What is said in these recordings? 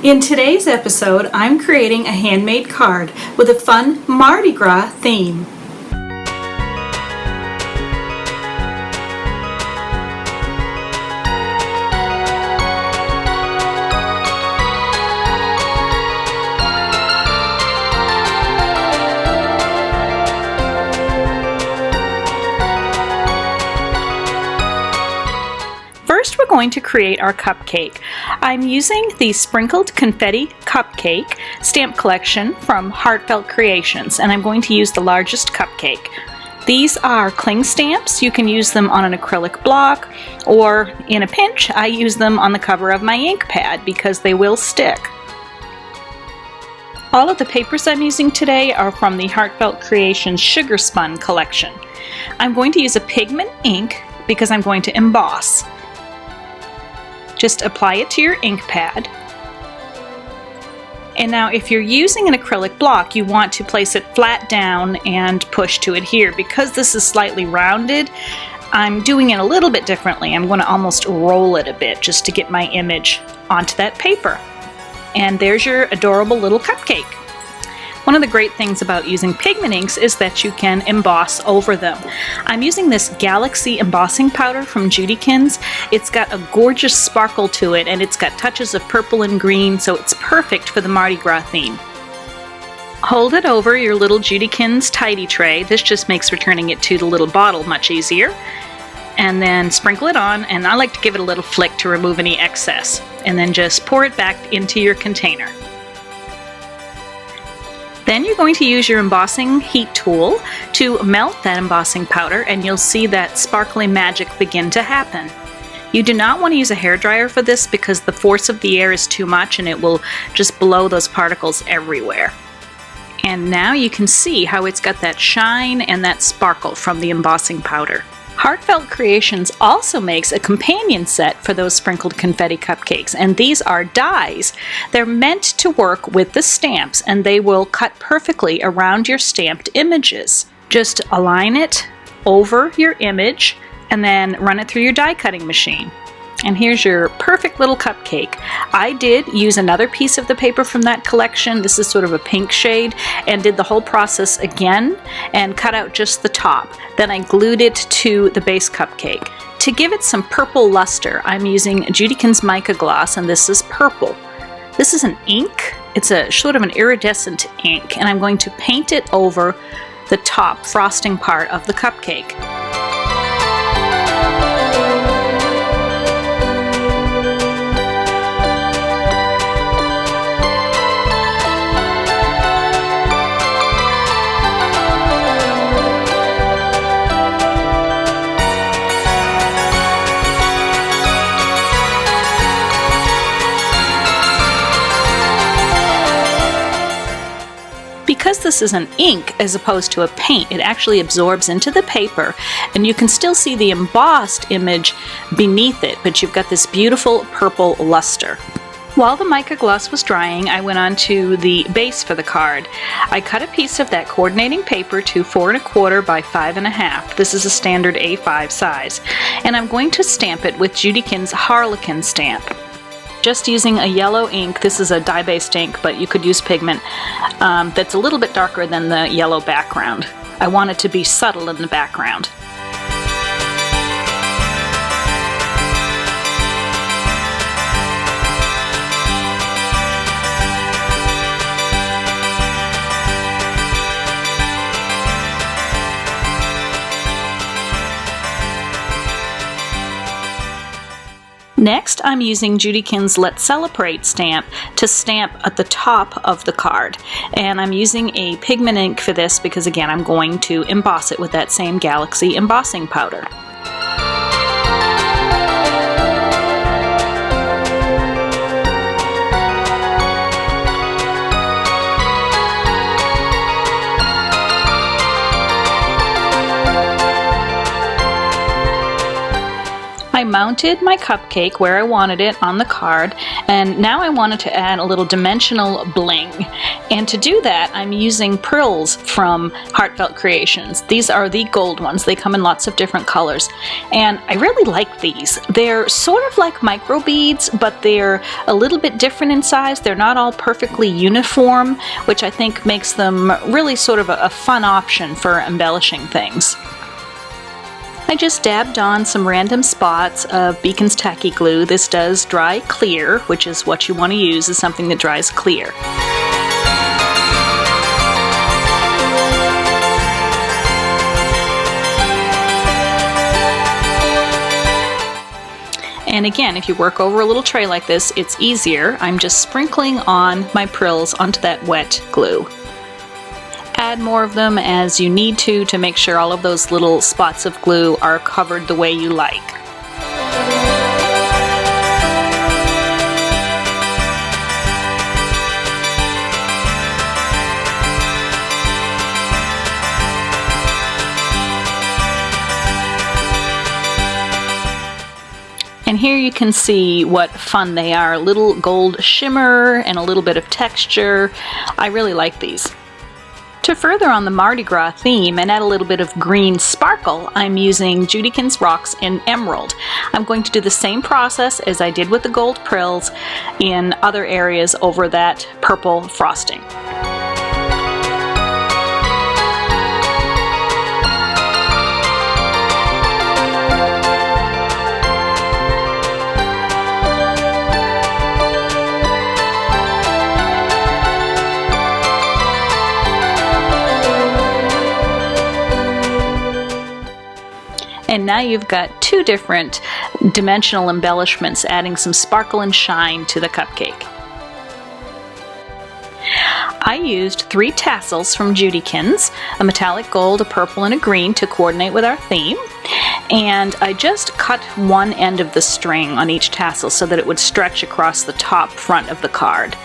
In today's episode, I'm creating a handmade card with a fun Mardi Gras theme. First, we're going to create our cupcake. I'm using the Sprinkled Confetti Cupcake stamp collection from Heartfelt Creations, and I'm going to use the largest cupcake. These are cling stamps. You can use them on an acrylic block, or in a pinch, I use them on the cover of my ink pad because they will stick. All of the papers I'm using today are from the Heartfelt Creations Sugar Spun collection. I'm going to use a pigment ink because I'm going to emboss. Just apply it to your ink pad. And now if you're using an acrylic block, you want to place it flat down and push to adhere. Because this is slightly rounded, I'm doing it a little bit differently. I'm going to almost roll it a bit just to get my image onto that paper. And there's your adorable little cupcake. One of the great things about using pigment inks is that you can emboss over them. I'm using this Galaxy embossing powder from Judykins. It's got a gorgeous sparkle to it, and it's got touches of purple and green, so it's perfect for the Mardi Gras theme. Hold it over your little Judykins tidy tray. This just makes returning it to the little bottle much easier. And then sprinkle it on, and I like to give it a little flick to remove any excess. And then just pour it back into your container. Then you're going to use your embossing heat tool to melt that embossing powder, and you'll see that sparkly magic begin to happen. You do not want to use a hairdryer for this because the force of the air is too much and it will just blow those particles everywhere. And now you can see how it's got that shine and that sparkle from the embossing powder. Heartfelt Creations also makes a companion set for those sprinkled confetti cupcakes, and these are dies. They're meant to work with the stamps, and they will cut perfectly around your stamped images. Just align it over your image and then run it through your die cutting machine. And here's your perfect little cupcake. I did use another piece of the paper from that collection. This is sort of a pink shade, and did the whole process again and cut out just the top. Then I glued it to the base cupcake. To give it some purple luster, I'm using Judykins Mica Gloss, and this is purple. This is an ink. It's a sort of an iridescent ink, and I'm going to paint it over the top frosting part of the cupcake. Because this is an ink as opposed to a paint, it actually absorbs into the paper, and you can still see the embossed image beneath it, but you've got this beautiful purple luster. While the mica gloss was drying, I went on to the base for the card. I cut a piece of that coordinating paper to 4 1/4 by 5 1/2. This is a standard A5 size, and I'm going to stamp it with Judykins Harlequin stamp. Just using a yellow ink. This is a dye-based ink, but you could use pigment that's a little bit darker than the yellow background. I want it to be subtle in the background. Next, I'm using Judykins Let's Celebrate stamp to stamp at the top of the card. And I'm using a pigment ink for this because, again, I'm going to emboss it with that same Galaxy embossing powder. I mounted my cupcake where I wanted it on the card, and now I wanted to add a little dimensional bling. And to do that, I'm using pearls from Heartfelt Creations. These are the gold ones. They come in lots of different colors. And I really like these. They're sort of like micro beads, but they're a little bit different in size. They're not all perfectly uniform, which I think makes them really sort of a fun option for embellishing things. I just dabbed on some random spots of Beacon's tacky glue. This does dry clear, which is what you want to use, is something that dries clear. And again, if you work over a little tray like this, it's easier. I'm just sprinkling on my prills onto that wet glue. Add more of them as you need to make sure all of those little spots of glue are covered the way you like. And here you can see what fun they are. A little gold shimmer and a little bit of texture. I really like these. To further on the Mardi Gras theme and add a little bit of green sparkle, I'm using Judykins Rocks in Emerald. I'm going to do the same process as I did with the gold prills in other areas over that purple frosting. And now you've got two different dimensional embellishments, adding some sparkle and shine to the cupcake. I used 3 tassels from Judykins, a metallic gold, a purple, and a green to coordinate with our theme. And I just cut one end of the string on each tassel so that it would stretch across the top front of the card.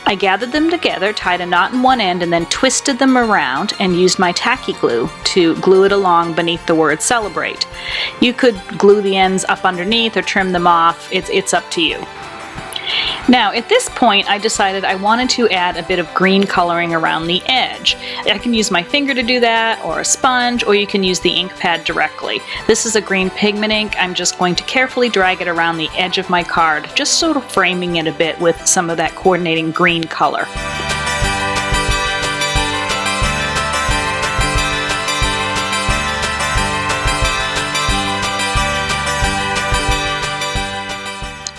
I gathered them together, tied a knot in one end, and then twisted them around and used my tacky glue to glue it along beneath the word celebrate. You could glue the ends up underneath or trim them off. It's up to you. Now, at this point, I decided I wanted to add a bit of green coloring around the edge. I can use my finger to do that, or a sponge, or you can use the ink pad directly. This is a green pigment ink. I'm just going to carefully drag it around the edge of my card, just sort of framing it a bit with some of that coordinating green color.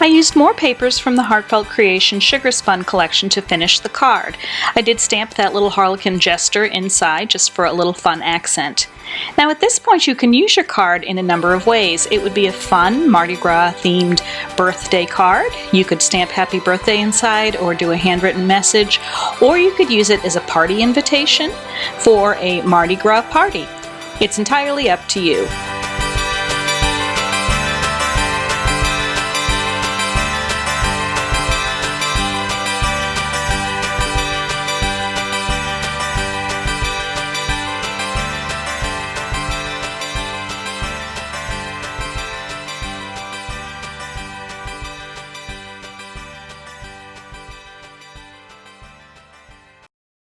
I used more papers from the Heartfelt Creation Sugar Spun collection to finish the card. I did stamp that little harlequin jester inside just for a little fun accent. Now at this point you can use your card in a number of ways. It would be a fun Mardi Gras themed birthday card. You could stamp happy birthday inside or do a handwritten message, or you could use it as a party invitation for a Mardi Gras party. It's entirely up to you.